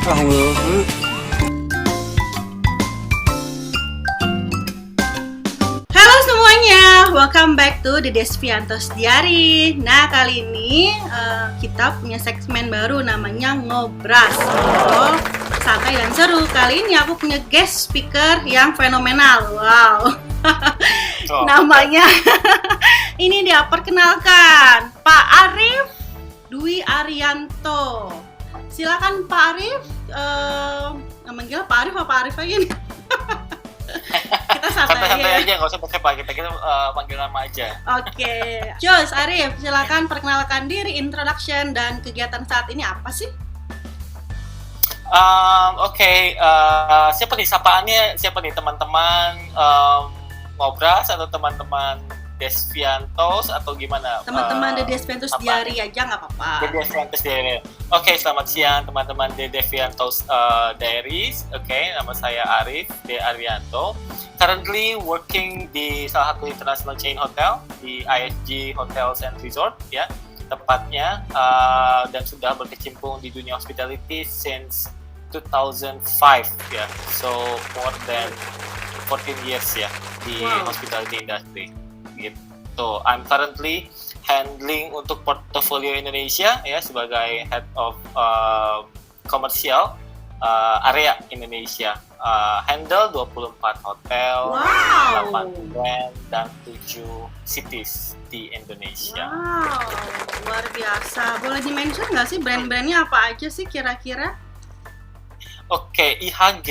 Halo semuanya, welcome back to The Desviantos Diary. Nah, kali ini kita punya segmen baru namanya Ngobras. Ngobrol santai dan seru. Kali ini aku punya guest speaker yang fenomenal. Wow. Namanya ini dia, perkenalkan Pak Arif Dwi Arianto. Silakan Pak Arif. Manggil Pak Arif apa Pak Arif aja nih? Kita santai aja, nggak usah pakai Pak, kita panggil nama aja. Oke. Jos, Arif, silakan perkenalkan diri, introduction, dan kegiatan saat ini apa sih? Siapa nih sapaannya? Siapa nih teman-teman Ngobras atau teman-teman Desviantos atau gimana? Teman-teman The Desviantos Diary aja nggak apa-apa. The Desviantos Diary. Oke, selamat siang teman-teman The Desviantos Diaries. Oke, nama saya Arif D. Arianto. Currently working di salah satu international chain hotel di ISG Hotels and Resort, ya tepatnya, dan sudah berkecimpung di dunia hospitality since 2005, ya. So more than 14 years ya di hospitality industry. Gitu. I'm currently handling untuk portfolio Indonesia ya sebagai head of commercial area Indonesia. Handle 24 hotel, 8 brand dan 7 cities di Indonesia. Wow, luar biasa. Boleh di-mention nggak sih brand-brandnya apa aja sih kira-kira? Oke, IHG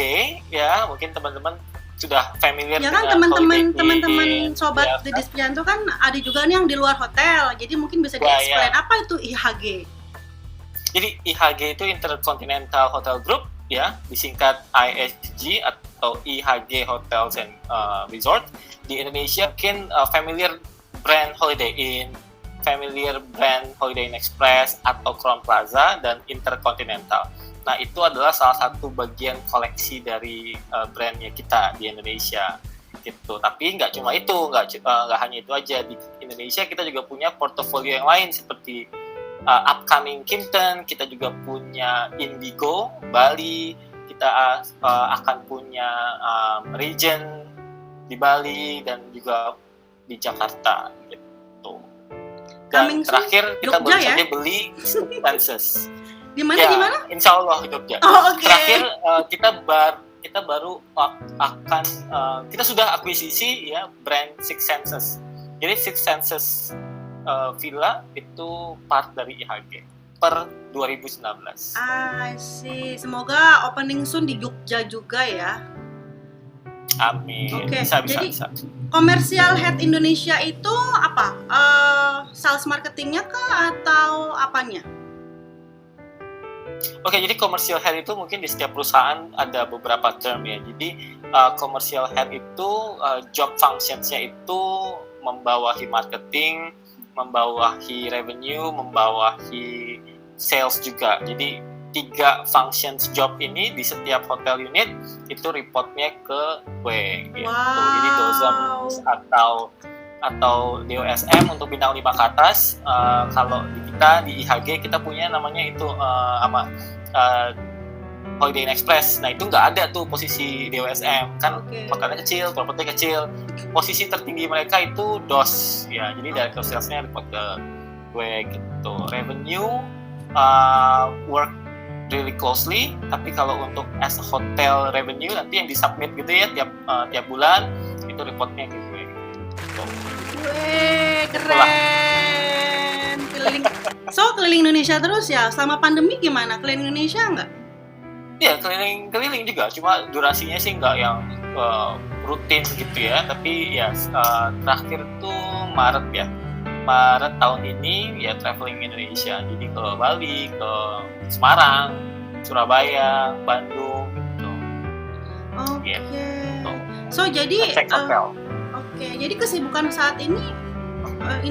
ya, mungkin teman-teman sudah familiar ya kan, teman-teman sobat ya, The Desvianto kan ada juga nih yang di luar hotel, jadi mungkin bisa di-explain apa itu IHG. Jadi IHG itu Intercontinental Hotel Group ya, disingkat IHG atau IHG Hotels and Resort. Di Indonesia mungkin familiar brand Holiday Inn, familiar brand Holiday Inn Express atau Crown Plaza dan Intercontinental. Nah, itu adalah salah satu bagian koleksi dari brandnya kita di Indonesia, gitu. Tapi nggak cuma itu, nggak hanya itu aja. Di Indonesia kita juga punya portofolio yang lain seperti upcoming Kimpton, kita juga punya Indigo Bali, kita akan punya Regent di Bali dan juga di Jakarta, gitu. Dan terakhir kita baru saja beli Stances. Di mana? Insya Allah Jogja. Oh, okay. Terakhir kita baru akan kita sudah akuisisi ya brand Six Senses. Jadi Six Senses Villa itu part dari IHG per 2019. Sih. Semoga opening soon di Jogja juga ya. Amin. Okay. Bisa. Komersial Head Indonesia itu apa? Sales marketingnya kah atau apanya? Oke, jadi commercial head itu mungkin di setiap perusahaan ada beberapa term ya. Jadi commercial head itu job functions-nya itu membawahi marketing, membawahi revenue, membawahi sales juga. Jadi 3 functions job ini di setiap hotel unit itu reportnya ke gue gitu. Jadi DOSM atau DOSM untuk bintang 5 ke atas. Kalau di IHG kita punya namanya itu Holiday Inn Express. Nah, itu nggak ada tuh posisi DOSM kan, hotelnya kecil, properti kecil. Posisi tertinggi mereka itu DOS ya. Jadi director salesnya report ke gue gitu. Revenue work really closely, tapi kalau untuk as a hotel revenue nanti yang disubmit gitu ya tiap bulan itu reportnya ke gue gitu. Keren. Keliling Indonesia terus ya. Selama pandemi gimana? Keliling Indonesia nggak? Iya, keliling juga. Cuma durasinya sih nggak yang rutin gitu ya. Tapi ya terakhir tuh Maret tahun ini ya traveling Indonesia. Jadi ke Bali, ke Semarang, Surabaya, Bandung gitu. Oke. Gitu. So jadi jadi kesibukan saat ini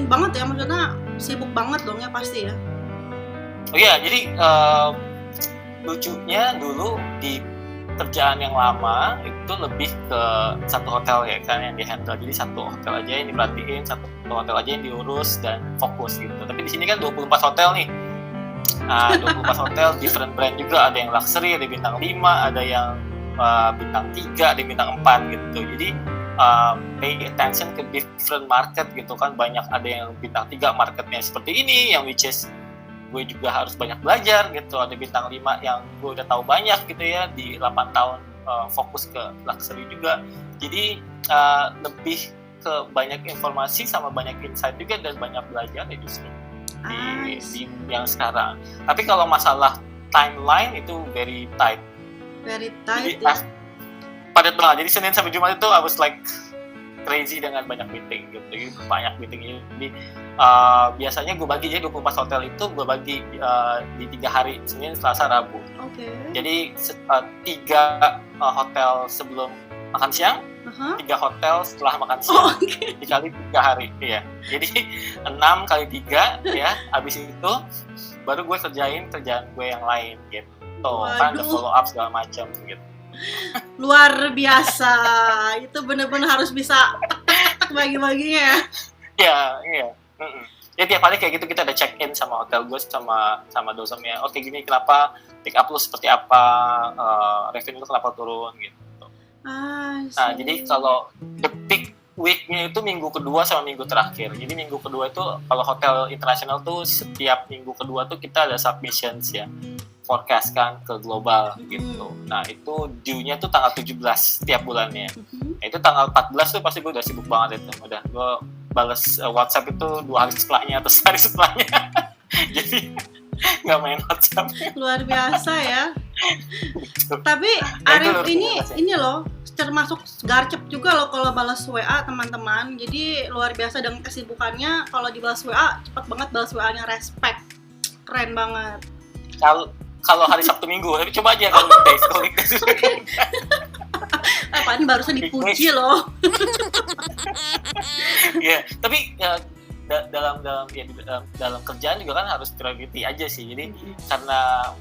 banget ya, maksudnya sibuk banget dong ya pasti ya. Oh iya, jadi lucunya dulu di kerjaan yang lama itu lebih ke satu hotel ya kan yang dihandle. Jadi satu hotel aja yang diperhatiin, satu hotel aja yang diurus dan fokus gitu. Tapi di sini kan 24 hotel nih. 24 hotel different brand juga, ada yang luxury, ada bintang 5, ada yang bintang 3, ada yang bintang 4 gitu. Jadi pay attention ke different market gitu kan. Banyak ada yang bintang 3 marketnya seperti ini, yang which is gue juga harus banyak belajar gitu. Ada bintang 5 yang gue udah tahu banyak gitu ya, di 8 tahun fokus ke luxury juga. Jadi lebih ke banyak informasi sama banyak insight juga, dan banyak belajar ya justru di yang sekarang. Tapi kalau masalah timeline itu very tight. Jadi, padat banget. Jadi Senin sampai Jumat itu I was like crazy dengan banyak meeting gitu. Jadi banyak meeting. Jadi biasanya gue bagi, jadi 24 hotel itu gue bagi di 3 hari, Senin, Selasa, Rabu. Jadi 3 hotel sebelum makan siang, 3 hotel setelah makan siang, dikali 3 hari, ya. Jadi 6 kali 3 ya. Habis itu baru gue kerjaan gue yang lain gitu. Kan ada follow up segala macam gitu. Luar biasa. Itu benar-benar harus bisa bagi-baginya ya. Iya. Ya tiap hari kayak gitu kita ada check in sama hotel gue, sama dosennya. Oke, gini kenapa pick up lu seperti apa, revenue lu kenapa turun gitu. Nah, jadi kalau the peak week-nya itu minggu kedua sama minggu terakhir. Jadi minggu kedua itu kalau hotel internasional tuh setiap minggu kedua tuh kita ada submissions ya, forecast kan ke global gitu. Nah, itu due-nya tuh tanggal 17 setiap bulannya. Nah, itu tanggal 14 tuh pasti gue udah sibuk banget itu. Udah gue balas WhatsApp itu 2 hari setelahnya atau sehari setelahnya. Jadi nggak main WhatsApp. Luar biasa ya. Tapi Arif ini loh termasuk garcep juga loh kalau balas WA teman-teman. Jadi luar biasa dengan kesibukannya, kalau dibalas WA cepat banget balas WA-nya, respect. Keren banget. Kalau hari Sabtu Minggu, tapi coba aja kalau weekdays. Apaan barusan dipuji loh. Ya, tapi dalam kerjaan juga kan harus priority aja sih. Jadi karena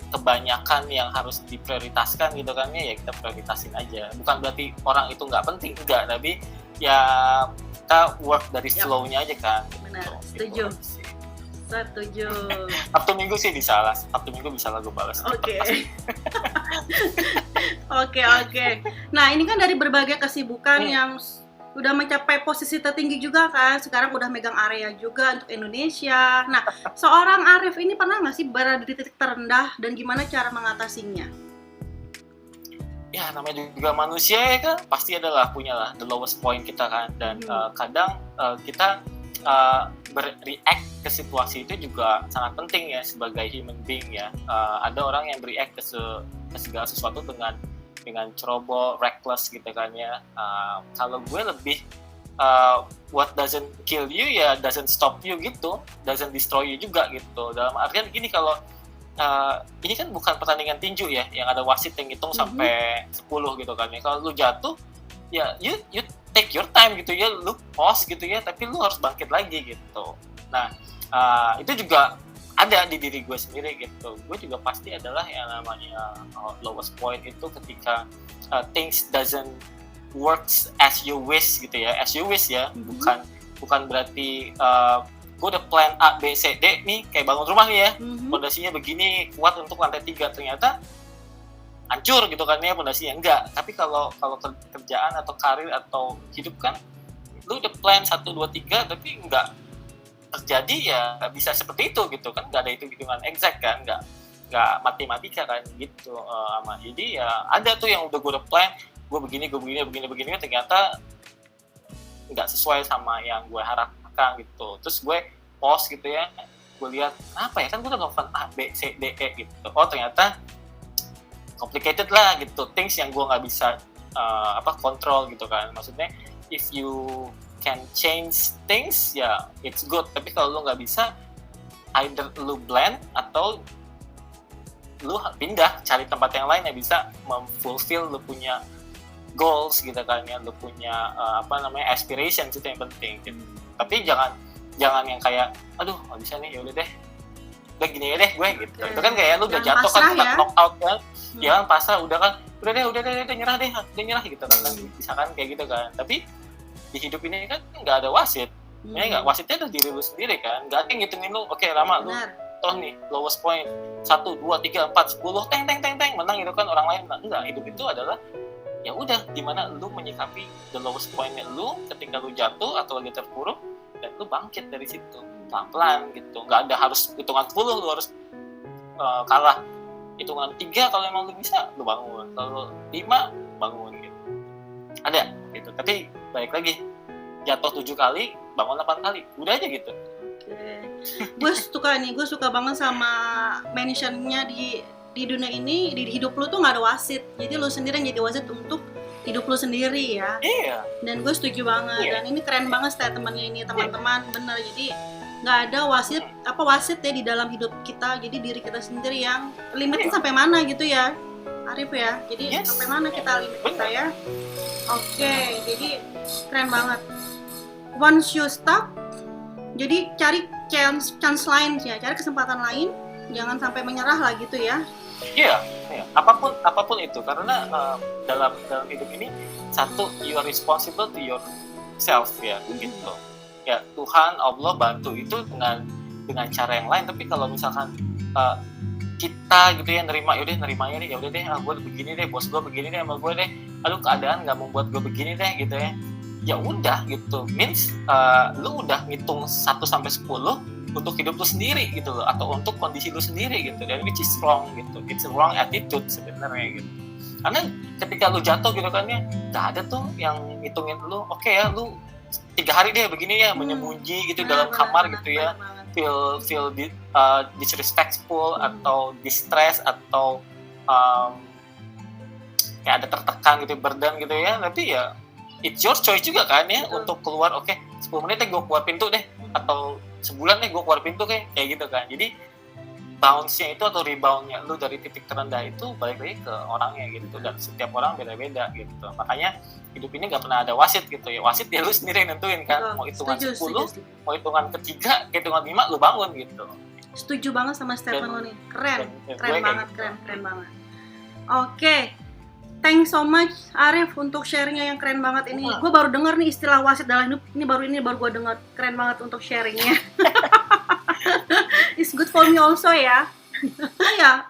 kebanyakan yang harus diprioritaskan gitu kan ya kita prioritasin aja. Bukan berarti orang itu nggak penting, enggak, tapi ya kita work dari flow-nya aja kan. Benar, setuju. Sabtu Minggu sih bisa lah. Sabtu Minggu bisa lah gue balas. Oke. Nah, ini kan dari berbagai kesibukan yang udah mencapai posisi tertinggi juga kan. Sekarang udah megang area juga untuk Indonesia. Nah, seorang Arif ini pernah nggak sih berada di titik terendah dan gimana cara mengatasinya? Ya, namanya juga manusia ya kan. Pasti adalah punyalah the lowest point kita kan. Dan kadang kita bereact ke situasi itu juga sangat penting ya sebagai human being ya. Ada orang yang bereact ke segala sesuatu dengan ceroboh, reckless gitu kan ya. Kalau gue lebih what doesn't kill you ya doesn't stop you gitu, doesn't destroy you juga gitu. Dalam artian gini, kalau ini kan bukan pertandingan tinju ya, yang ada wasit yang hitung sampai 10 gitu kan ya. Kalau lu jatuh ya you take your time gitu ya, lu pause gitu ya, tapi lu harus bangkit lagi gitu. Nah, itu juga ada di diri gue sendiri gitu. Gue juga pasti adalah yang namanya lowest point itu ketika things doesn't works as you wish gitu ya, as you wish ya. Bukan berarti gue udah plan A, B, C, D nih, kayak bangun rumah nih ya, fondasinya begini kuat untuk lantai 3, ternyata hancur gitu kan ya fondasinya. Enggak, tapi kalau kerjaan atau karir atau hidup kan lu udah plan 1, 2, 3 tapi enggak terjadi ya bisa seperti itu gitu kan, nggak ada hitungan exact kan, nggak matematika kan gitu. Jadi ya ada tuh yang udah gue plan, gue begini ternyata nggak sesuai sama yang gue harapkan gitu. Terus gue pause gitu ya, gue lihat apa ya, kan gue udah ngelakuin A, B, C, D, E gitu. Oh ternyata complicated lah gitu, things yang gue nggak bisa kontrol gitu kan. Maksudnya if you can change things ya it's good, tapi kalau lu nggak bisa, either lu blend atau lu pindah cari tempat yang lain yang bisa memfulfill lu punya goals gitu kan ya, lu punya aspirations, itu yang penting gitu. Tapi jangan yang kayak aduh nggak bisa nih, ya udah gini ya deh gue gitu. Itu kan kayak lu udah jatuh kan, knock out kan, jangan pasrah, udah deh nyerah gitu kan, misalkan kayak gitu kan. Tapi di hidup ini kan nggak ada wasit, ya nggak, wasitnya udah diri lu sendiri kan, nggak ada yang ngitungin lu. Oke, Rama, lu jatuh nih lowest point 1, 2, 3, 4, 10 teng menang gitu kan, orang lain menang. Enggak, hidup itu adalah ya udah gimana lu menyikapi the lowest point-nya lu ketika lu jatuh atau lagi terpuruk, dan lu bangkit dari situ pelan-pelan gitu. Nggak ada harus hitungan 10 lu harus kalah, hitungan 3 kalau emang lu bisa lu bangun, kalau 5 bangun gitu, ada gitu. Tapi balik lagi, jatuh 7 kali bangun 8 kali, udah aja gitu. Gue suka banget sama mentionnya di dunia ini, di hidup lu tuh nggak ada wasit, jadi lu sendiri yang jadi wasit untuk hidup lu sendiri ya. Iya. Dan gue setuju banget. Dan ini keren banget statementnya ini teman-teman, bener. Jadi nggak ada wasit ya di dalam hidup kita, jadi diri kita sendiri yang limitnya sampai mana gitu ya, Arif ya. Jadi sampai mana kita limit kita ya. Oke, jadi keren banget. Once you stuck, jadi cari chance lain ya, cari kesempatan lain, jangan sampai menyerah lah gitu ya. Iya. Apapun itu, karena dalam hidup ini, satu, you are responsible to yourself ya, gitu. Ya Tuhan Allah bantu itu dengan cara yang lain. Tapi kalau misalkan kita gitu ya nerimanya nih, ya udah deh, gue begini deh, bos gue begini deh sama gue deh, aduh keadaan nggak membuat gue begini deh gitu ya udah gitu, means lu udah ngitung 1 sampai 10 untuk hidup lu sendiri gitu loh, atau untuk kondisi lu sendiri gitu, dan which is wrong gitu, it's a wrong attitude sebenarnya gitu. Karena ketika lu jatuh gitu kan ya, nggak ada tuh yang ngitungin lu, oke ya lu 3 hari deh begini ya, menyembunyi gitu dalam kamar gitu ya, feel disrespectful atau distress atau kayak ada tertekan gitu, burden gitu ya. Tapi ya it's your choice juga kan ya, untuk keluar. Oke, 10 menit deh gue keluar pintu deh, atau sebulan deh gue keluar pintu kayak gitu kan. Jadi bounce-nya itu atau rebound-nya lu dari titik terendah itu balik lagi ke orangnya gitu, dan setiap orang beda-beda gitu. Makanya hidup ini nggak pernah ada wasit gitu ya. Wasit ya lu sendiri yang nentuin kan, mau hitungan 10, mau hitungan ketiga, hitungan 5 lu bangun gitu. Setuju banget sama statement lo nih, keren banget. Oke, thanks so much Arif untuk sharingnya yang keren banget ini. Gue baru dengar nih istilah wasit dalam hidup, ini baru gue dengar, keren banget untuk sharingnya. It's good for me also ya.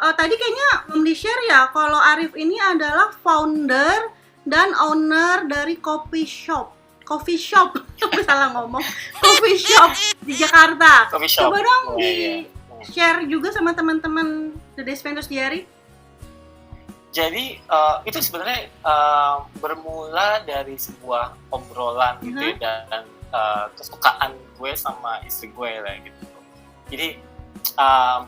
Tadi kayaknya belum di-share ya, kalau Arif ini adalah founder dan owner dari coffee shop salah ngomong, coffee shop di Jakarta. Coba dong share juga sama teman-teman The Desviantos Diary. Jadi itu sebenarnya bermula dari sebuah obrolan gitu ya, dan kesukaan gue sama istri gue lah gitu. Jadi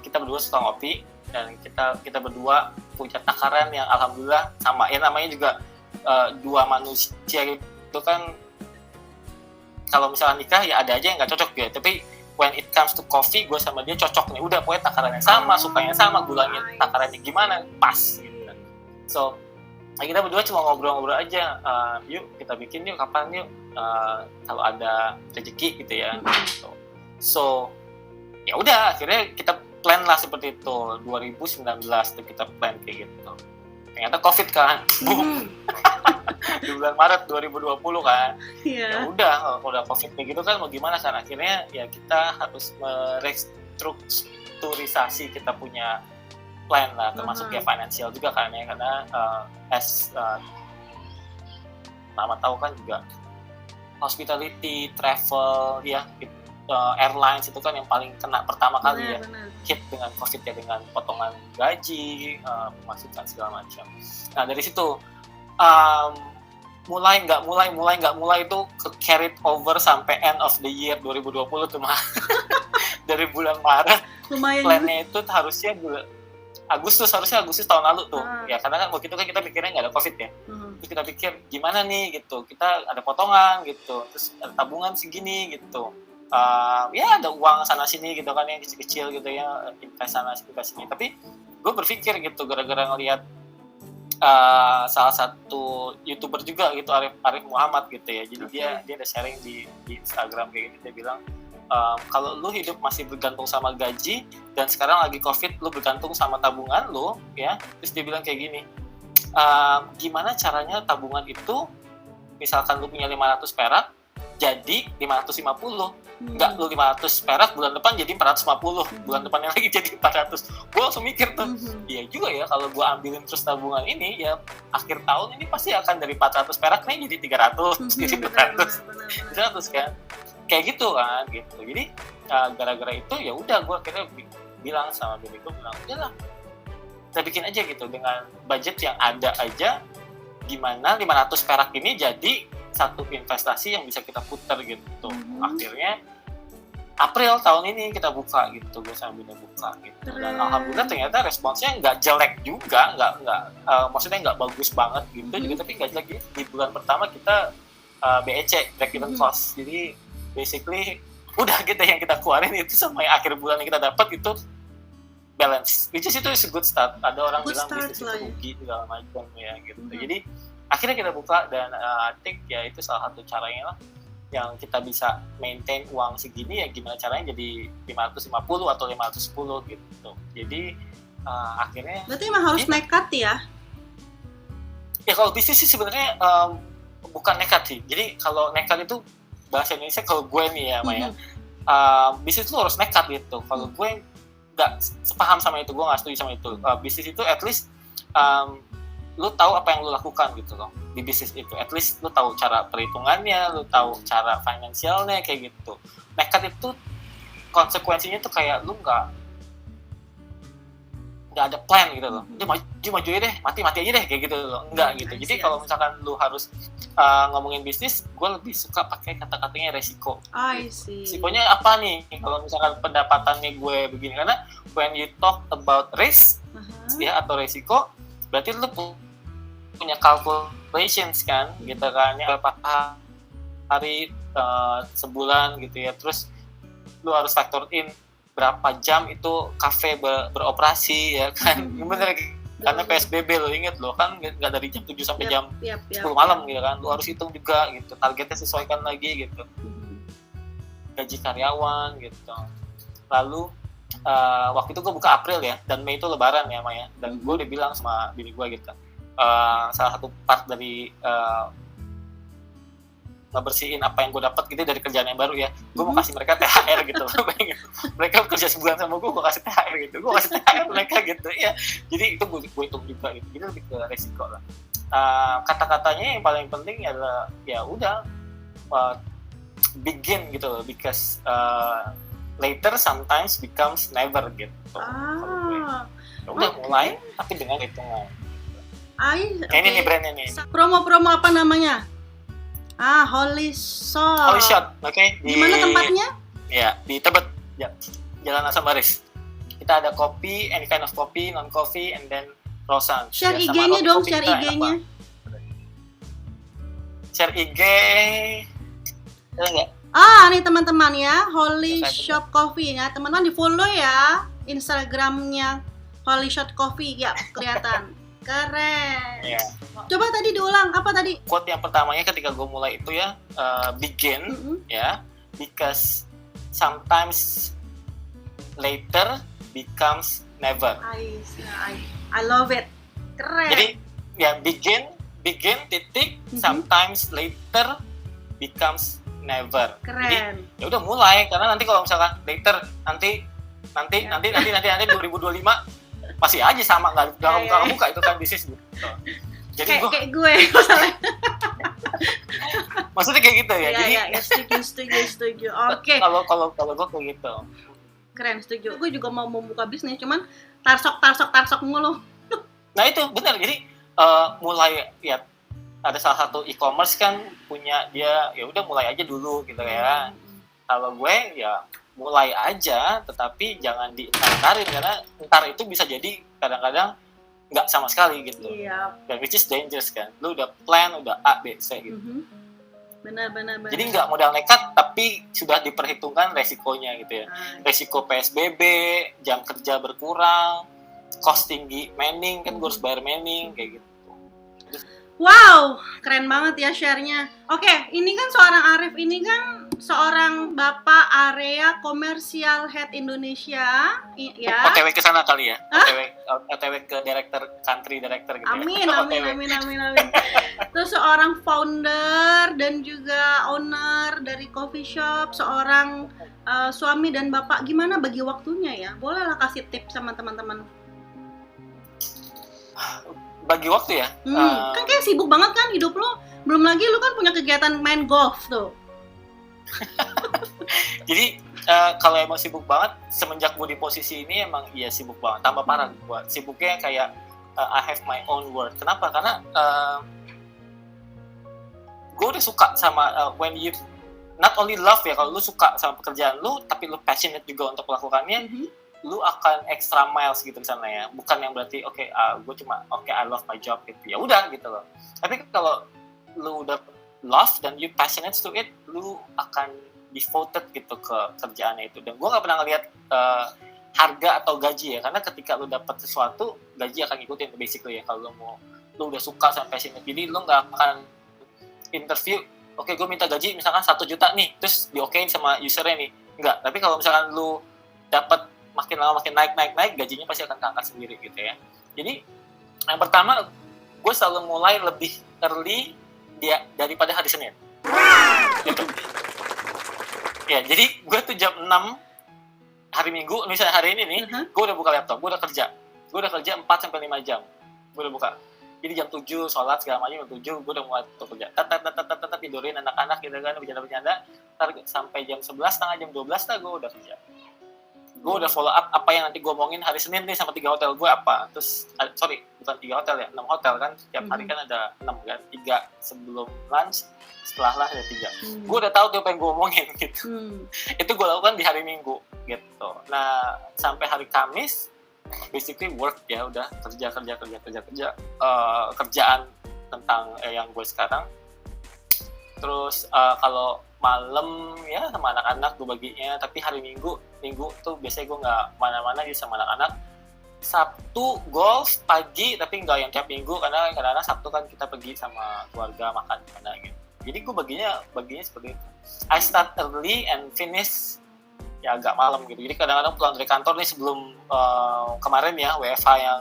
kita berdua suka ngopi, dan kita berdua punya takaran yang alhamdulillah sama ya, namanya juga dua manusia gitu kan. Kalau misalnya nikah ya ada aja yang nggak cocok gitu, tapi when it comes to coffee, gue sama dia cocok nih, udah pokoknya takarannya sama, sukanya sama, gulanya takarannya gimana, pas gitu. So kita berdua cuma ngobrol-ngobrol aja, yuk kita bikin yuk, kapan yuk, kalau ada rezeki gitu ya. So ya udah, akhirnya kita plan lah seperti itu. 2019 tuh kita plan kayak gitu. Ternyata COVID kan, boom. Di bulan Maret 2020 kan. Ya udah, kalau udah COVID kayak gitu kan mau gimana kan, akhirnya ya kita harus merestrukturisasi kita punya plan lah, termasuk ya finansial juga kan ya, karena nama tahu kan juga hospitality, travel ya, airlines itu kan yang paling kena pertama kali ya, hit dengan COVID ya, dengan potongan gaji, pemasukan segala macam. Nah dari situ mulai nggak mulai itu carried over sampai end of the year 2020 tuh mah. Dari bulan Maret plannya itu harusnya Agustus tahun lalu tuh ya, karena kan waktu itu kan kita pikirnya nggak ada COVID ya. Terus kita pikir gimana nih gitu, kita ada potongan gitu, terus ada tabungan segini gitu, ya ada uang sana sini gitu kan yang kecil-kecil gitu ya, invest sana invest sini. Tapi gue berpikir gitu, gara-gara ngelihat salah satu YouTuber juga gitu, Arif Muhammad gitu ya, jadi dia ada sharing di Instagram kayak gitu, dia bilang kalau lu hidup masih bergantung sama gaji, dan sekarang lagi COVID, lu bergantung sama tabungan lu ya. Terus dia bilang kayak gini, gimana caranya tabungan itu, misalkan lu punya 500 perak, jadi 550. Enggak, lu 500 perak bulan depan jadi 450, bulan depannya lagi jadi 400. Gue langsung mikir tuh, iya juga ya, kalau gue ambilin terus tabungan ini, ya akhir tahun ini pasti akan dari 400 perak nih jadi 300, jadi 400 kan. Kayak gitu kan, gitu. Jadi gara-gara itu ya udah gue akhirnya bilang sama bini gue, bilang udahlah, kita bikin aja gitu dengan budget yang ada aja, gimana 500 perak ini jadi satu investasi yang bisa kita putar gitu. Akhirnya April tahun ini kita buka gitu, gue sama bini buka gitu. Dan alhamdulillah ternyata responsnya nggak jelek juga, maksudnya nggak bagus banget gitu juga, tapi nggak jelek. Di bulan pertama kita BEC, break even cost. Jadi basically udah kita yang kita keluarin itu sama yang akhir bulan yang kita dapat itu balance, which is itu is a good start. Ada orang bilang bisnis itu rugi segala macam ya gitu. Jadi akhirnya kita buka dan I think ya itu salah satu caranya lah yang kita bisa maintain uang segini, ya gimana caranya jadi 550 atau 510 gitu. Jadi akhirnya berarti emang harus nekat ya? Ya kalau bisnis sih sebenarnya bukan nekat sih. Jadi kalau nekat itu bahasa Indonesia, kalau gue nih ya Maya, bisnis itu harus nekat gitu. Kalau gue nggak sepaham sama itu, gue nggak setuju sama itu. Bisnis itu at least lu tahu apa yang lu lakukan gitu loh di bisnis itu. At least lu tahu cara perhitungannya, lu tahu cara finansialnya kayak gitu. Nekat itu konsekuensinya tuh kayak lu nggak ada plan gitu loh. Dia maju aja deh, mati aja deh kayak gitu loh. Enggak gitu. Jadi kalau misalkan lu harus ngomongin bisnis, gue lebih suka pakai kata-katanya resiko. I see. Resikonya apa nih? Kalau misalkan pendapatannya gue begini, karena when you talk about risk ya atau resiko, berarti lu punya calculations kan, gitu kan, ya berapa hari, sebulan gitu ya, terus lu harus factor in berapa jam itu kafe beroperasi ya kan, bener karena PSBB lo inget lo kan nggak dari jam 7 sampai jam 10 malam gitu kan, lu harus hitung juga gitu, targetnya sesuaikan lagi gitu, gaji karyawan gitu. Lalu waktu itu gue buka April ya, dan Mei itu Lebaran ya Maya, dan gue udah bilang sama bini gue gitu, salah satu part dari ngebersihin apa yang gue dapat gitu dari kerjaan yang baru ya, gue mau kasih mereka THR gitu. Mereka kerja sebulan sama gue kasih THR gitu, gue kasih THR mereka gitu ya. Jadi itu gue hitung juga gitu, jadi lebih ke resiko lah. Kata-katanya yang paling penting adalah ya udah begin gitu loh, because later sometimes becomes never gitu. Ya udah mulai tapi dengan hitungan. Ini nih brandnya nih. Promo apa namanya? Holy Shot. Holy Shot, oke. Di mana tempatnya? Ya, di Tebet, ya, Jalan Asam Baris. Kita ada kopi, any kind of coffee, non coffee, and then croissant. Share IG-nya dong, share IG-nya. Share IG, ada nggak? Nih teman-teman ya, Holy Shot Coffee ya, teman-teman di follow ya Instagramnya Holy Shot Coffee ya, kelihatan. Keren. Ya. Coba tadi diulang, apa tadi? Quote yang pertamanya ketika gue mulai itu ya, begin ya, because sometimes later becomes never. I love it. Keren. Jadi ya begin titik, sometimes later becomes never. Keren. Jadi ya udah mulai, karena nanti kalau misalkan later nanti 2025 masih aja sama, nggak buka itu kan bisnis gitu. Jadi kayak gue misalnya. Maksudnya kayak gitu ya. Jadi setuju. Oke. Kalau gue kayak gitu. Keren, setuju. Gue juga mau membuka bisnis, cuman tarsok mulu. Nah itu benar. Jadi mulai ya, ada salah satu e-commerce kan punya dia, ya udah mulai aja dulu gitu ya. Kalau gue ya mulai aja, tetapi jangan diintarin, karena ntar itu bisa jadi kadang-kadang nggak sama sekali gitu. Dan which is dangerous kan. Lu udah plan, udah A, B, C gitu. Benar. Jadi nggak modal nekat, tapi sudah diperhitungkan resikonya gitu ya. Resiko PSBB, jam kerja berkurang, cost tinggi manning, kan gue harus bayar manning kayak gitu. Wow, keren banget ya share-nya. Oke, ini kan seorang Arif ini kan seorang Bapak Area Komersial Head Indonesia, ya. OTW ke sana kali ya? OTW ke country director gitu Amin, ya? amin. Terus seorang founder dan juga owner dari coffee shop, seorang suami dan bapak. Gimana bagi waktunya ya? Bolehlah kasih tips sama teman-teman. Bagi waktu ya? Kan kayak sibuk banget kan hidup lo. Belum lagi lo kan punya kegiatan main golf tuh. Jadi kalau emang sibuk banget, semenjak gue di posisi ini emang iya sibuk banget. Tambah parah gue. Sibuknya kayak I have my own world. Kenapa? Karena gue udah suka sama when you not only love ya, kalau lu suka sama pekerjaan lu, tapi lu passionate juga untuk melakukannya, lu akan extra miles gitu di sana ya. Bukan yang berarti gue cuma I love my job gitu. Ya udah gitu loh. Tapi kalau lu udah love dan you passionate to it, lu akan devoted gitu ke kerjaannya itu. Dan gue nggak pernah ngeliat harga atau gaji ya, karena ketika lu dapat sesuatu, gaji akan ngikutin basically ya. Kalau lu udah suka sama passionate, jadi lu nggak akan interview, gue minta gaji misalkan 1 juta nih, terus diokein sama usernya nih, enggak. Tapi kalau misalkan lu dapat makin lama makin naik, gajinya pasti akan keangkat sendiri gitu ya. Jadi yang pertama, gue selalu mulai lebih early daripada hari Senin gitu. Ya, jadi gue tuh jam 6 hari Minggu, misalnya hari ini nih, gue udah buka laptop, gue udah kerja 4-5 jam, gue udah buka. Jadi jam 7 sholat segala macam, jam 7 gue udah mulai kerja, tidurin anak-anak gitu kan, bercanda-bercanda, sampai jam 11, setengah jam 12 lah gue udah kerja. Gue udah follow up apa yang nanti gue omongin hari Senin nih sama 3 hotel gue apa. Terus, bukan 3 hotel ya, 6 hotel kan. Setiap hari kan ada 6 kan. 3 sebelum lunch, setelah lunch ada 3. Gue udah tahu tuh apa yang gue omongin gitu. Itu gue lakukan di hari Minggu gitu. Nah, sampai hari Kamis, basically work ya, udah kerja. Kerjaan tentang yang gue sekarang. Terus kalau malam ya sama anak-anak gue baginya, tapi hari Minggu tuh biasanya gue nggak mana-mana gitu sama anak-anak. Sabtu golf pagi, tapi nggak yang tiap minggu karena kadang-kadang Sabtu kan kita pergi sama keluarga makan di mana gitu. Jadi gue baginya seperti itu. I start early and finish ya agak malam gitu. Jadi kadang-kadang pulang dari kantor nih sebelum kemarin ya WFH yang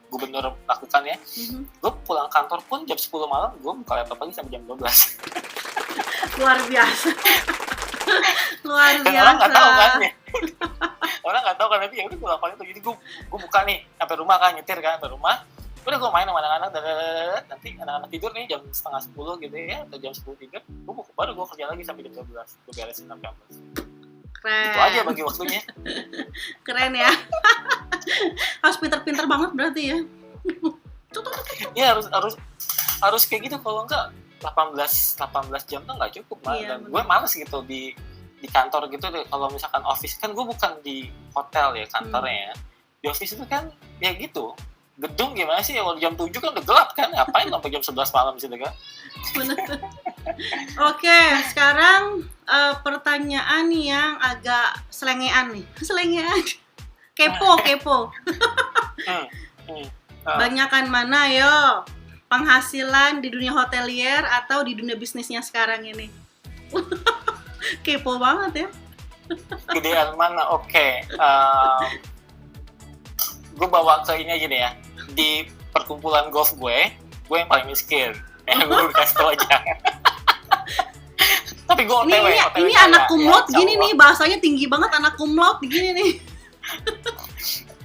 gubernur lakukan ya, gue pulang kantor pun jam 10 malam gue buka laptop lagi sampai jam 12. Luar biasa. Dan orang nggak tahu kan ya. Orang nggak tahu kan, tapi ya udah gue lakukan itu. Jadi gue buka nih sampai rumah kan, nyetir kan sampai rumah, udah gue main sama anak-anak, nanti anak-anak tidur nih jam setengah 10 gitu ya, atau jam 10 tidur, baru gue kerja lagi sampai jam 12, gue beresin sampai kampus. Keren. Itu aja bagi waktunya. Keren ya. Harus pinter-pinter banget berarti ya. Iya harus kayak gitu, kalau enggak 18 jam tuh nggak cukup mah. Iya, dan gue males gitu di kantor gitu. Kalau misalkan office kan, gue bukan di hotel ya kantornya ya. Di office itu kan ya gitu, gedung gimana sih ya, kalau jam 7 kan udah gelap kan, ngapain sampai jam 11 malam sih kan. Bener. Oke, sekarang pertanyaan yang agak selengean nih. Kepo. Banyakan mana yo? Penghasilan di dunia hotelier atau di dunia bisnisnya sekarang ini? Kepo banget ya. Gedean mana? Oke. Gue bawa ke ini aja deh ya. Di perkumpulan golf gue yang paling miskin. Gue kasih tau aja. Tapi gue OTW. Ini anak kumlot ya, gini nih, bahasanya tinggi banget, anak kumlot gini nih.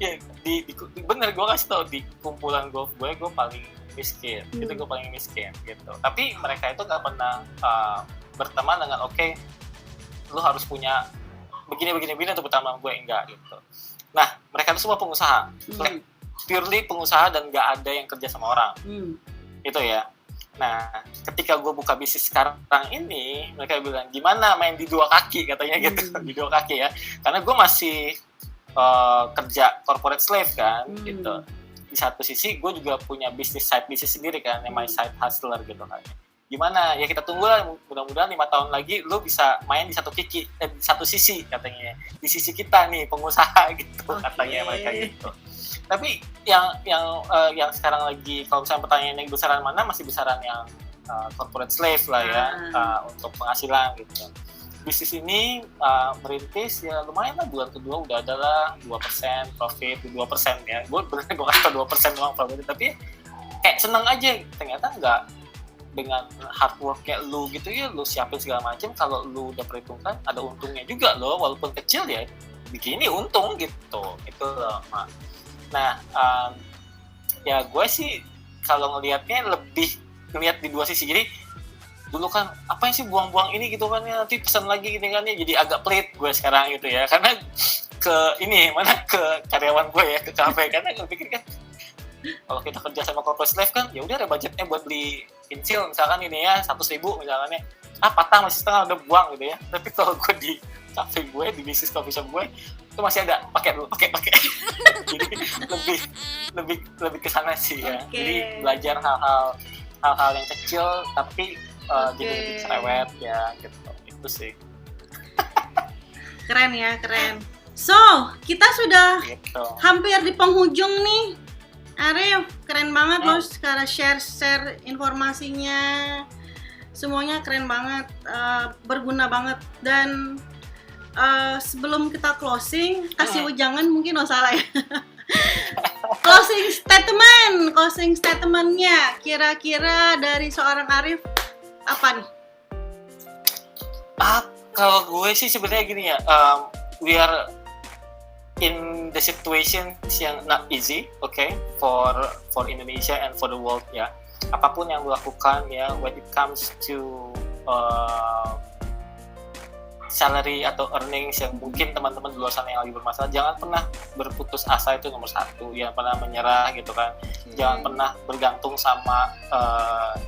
Ya, bener gue kasih tau, di kumpulan golf gue paling miskin. Itu gue paling miskin gitu. Tapi mereka itu gak pernah berteman dengan lu harus punya begini untuk pertama gue, enggak gitu. Nah, mereka itu semua pengusaha. Purely pengusaha dan gak ada yang kerja sama orang. Itu ya. Nah, ketika gue buka bisnis sekarang ini, mereka bilang, gimana main di 2 kaki katanya gitu, di 2 kaki ya. Karena gue masih kerja corporate slave kan, gitu. Di satu sisi, gue juga punya side bisnis sendiri kan, namanya side hustler gitu kan. Gimana? Ya kita tunggu lah, mudah-mudahan 5 tahun lagi lu bisa main di satu sisi katanya. Di sisi kita nih, pengusaha gitu, katanya mereka gitu. Tapi yang sekarang lagi, kalau misalnya pertanyaannya besaran mana, masih besaran yang corporate slave lah ya, untuk penghasilan gitu. bisnis ini merintis ya lumayan lah, bulan kedua udah adalah 2% profit, 2% ya. Gue bener gue kata 2% doang profit, tapi kayak seneng aja. Ternyata nggak dengan hard work kayak lu gitu ya, lu siapin segala macam, kalau lu udah perhitungkan ada untungnya juga loh, walaupun kecil ya begini untung gitu. Itu loh, Mak. Nah, ya gue sih kalau ngelihatnya lebih ngelihat di dua sisi. Jadi dulu kan apa sih buang-buang ini gitu kan ya, nanti pesan lagi gitu kan ya, jadi agak pelit gue sekarang gitu ya, karena ke karyawan gue ya, ke kafe, karena gue pikir kan kalau kita kerja sama corporate life kan ya udah ada budgetnya buat beli pensil misalkan ini ya 100.000 misalkan ya, patah masih setengah udah buang gitu ya. Tapi kalau gue di kafe gue, di bisnis coffee shop gue itu masih ada, pakai jadi lebih ke sana sih ya. Jadi belajar hal-hal yang kecil tapi jadi lebih cerewet ya gitu. Itu sih. Keren ya, keren. So, kita sudah gitu. Hampir di penghujung nih. Arif, keren banget loh sekarang share informasinya. Semuanya keren banget, berguna banget. Dan sebelum kita closing, kasih ujangan mungkin salah ya. Closing statementnya kira-kira dari seorang Arif apa nih? Kalau gue sih sebenarnya gini ya, we are in the situation yang not easy, okay, for Indonesia and for the world ya. Apapun yang lo lakukan ya, when it comes to salary atau earnings yang mungkin teman-teman di luar sana yang lagi bermasalah, jangan pernah berputus asa, itu nomor satu. Jangan pernah menyerah gitu kan. Jangan pernah bergantung sama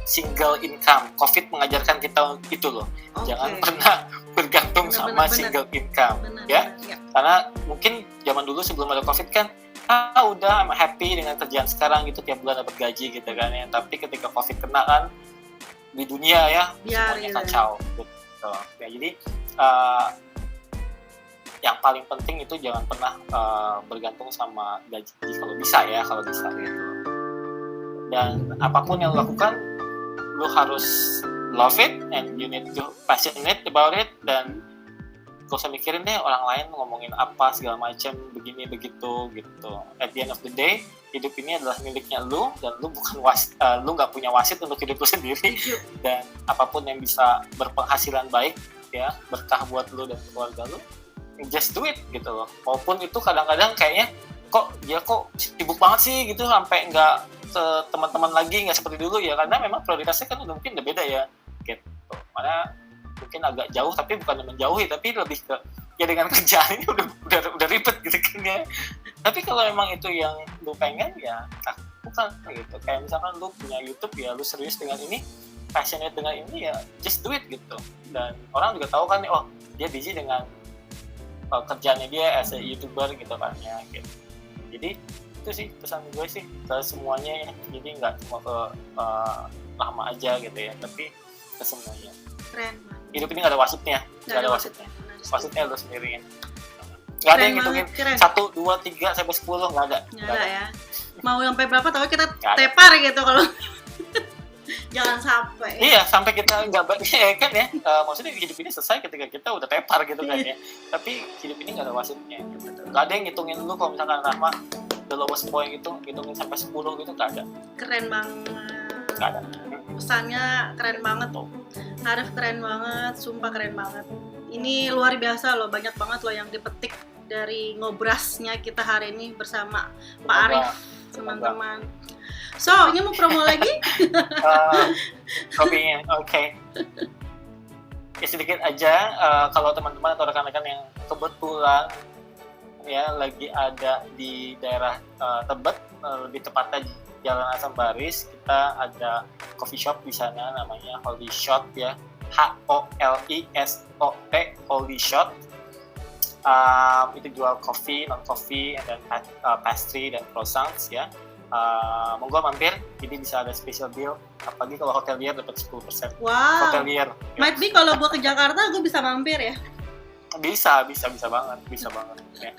single income. COVID mengajarkan kita itu loh. Jangan pernah bergantung sama single income. Ya. Karena mungkin zaman dulu sebelum ada COVID kan, udah I'm happy dengan kerjaan sekarang gitu, tiap bulan dapat gaji gitu kan ya. Tapi ketika COVID kena kan, di dunia ya semuanya kacau gitu. Ya, jadi yang paling penting itu jangan pernah bergantung sama gaji kalau bisa gitu. Dan apapun yang lo lakukan, lo harus love it and you need to passionate about it, dan gak usah mikirin deh orang lain ngomongin apa segala macam begini begitu gitu. At the end of the day, hidup ini adalah miliknya lo, dan lo bukan lo nggak punya wasit untuk hidup lo sendiri. Dan apapun yang bisa berpenghasilan baik ya, berkah buat lo dan keluarga lo, just do it gitu loh. Walaupun itu kadang-kadang kayaknya kok sibuk banget sih gitu, sampai nggak ke teman-teman lagi, nggak seperti dulu ya, karena memang prioritasnya kan udah mungkin udah beda ya gitu. Mana mungkin agak jauh, tapi bukan menjauhi, tapi lebih ke ya dengan kerjaan ini udah ribet gitu kan ya. Tapi kalau memang itu yang lu pengen ya lakukan gitu. Kayak misalkan lu punya YouTube ya, lu serius dengan ini, passionate dengan ini ya, just do it gitu. Dan orang juga tahu kan, oh dia busy dengan kerjaannya dia as a YouTuber gitu kan ya gitu. Jadi itu sih pesan gue sih ke semuanya ya. Jadi nggak cuma ke lama aja gitu ya, tapi ke semuanya. Keren. Hidup ini nggak ada wasitnya, wasitnya lo sendiriin. Nggak ada yang ngitungin 1, 2, 3 sampai 10, nggak ada. Nggak ada ya. Mau sampai berapa tahu kita tepar gitu kalau jangan sampai. Iya, sampai kita nggak ya kan ya. Maksudnya hidup ini selesai ketika kita udah tepar gitu kan ya. Tapi hidup ini nggak ada wasitnya. Nggak ada yang ngitungin lu kalau misalkan Rahma the lowest point gitu, ngitungin sampai 10 gitu, nggak ada. Keren banget. Nggak ada. Pesannya keren banget tuh. Arif keren banget, sumpah keren banget. Ini luar biasa loh, banyak banget loh yang dipetik dari ngobrasnya kita hari ini bersama Pak Arif, teman-teman. So, ini mau promo lagi? Kopinya, oke. Ya sedikit aja, kalau teman-teman atau rekan-rekan yang kebetulan ya lagi ada di daerah Tebet, lebih tepatnya Jalan Asam Baris, kita ada coffee shop di sana namanya Holy Shot ya, HOLISOT, Holy Shot. Itu jual coffee, non coffee, and then pastry dan croissants ya. Monggo mampir, jadi bisa ada special deal, apalagi kalau hotelier dapat 10%. Wow. Hotelier. Might be kalau gue ke Jakarta gue bisa mampir ya. Bisa banget ya.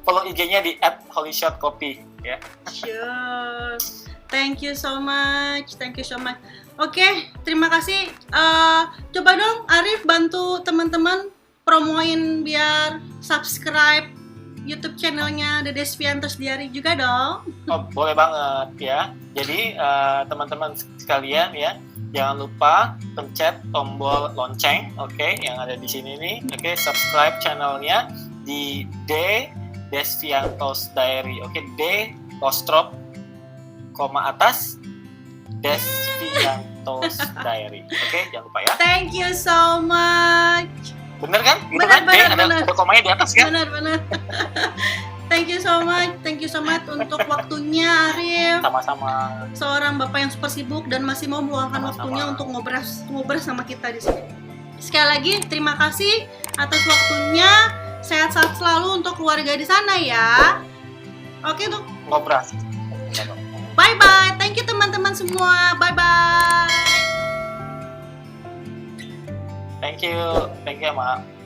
Follow IG-nya di @holyshotcoffee ya. Sure. Thank you so much. Oke, terima kasih. Coba dong Arif bantu teman-teman promoin biar subscribe YouTube channelnya The Desviantos Diary juga dong. Oh, boleh banget ya. Jadi teman-teman sekalian ya, jangan lupa pencet tombol lonceng, oke, yang ada di sini nih. Oke, subscribe channelnya di The Desviantos Diary. Oke, D postrop koma atas Desviantos Diary. Oke, jangan lupa ya. Thank you so much. Bener kan? Gitu Bener, kan? bener, D, bener. ada komanya di atas kan? Benar. Thank you so much untuk waktunya Arif. Sama-sama. Seorang bapak yang super sibuk dan masih mau meluangkan Sama-sama. waktunya untuk ngobrol sama kita di sini. Sekali lagi terima kasih atas waktunya. Sehat-sehat selalu untuk keluarga di sana ya. Oke tuh. Ngobras. Bye bye. Thank you teman-teman semua. Bye bye. Thank you, Mak.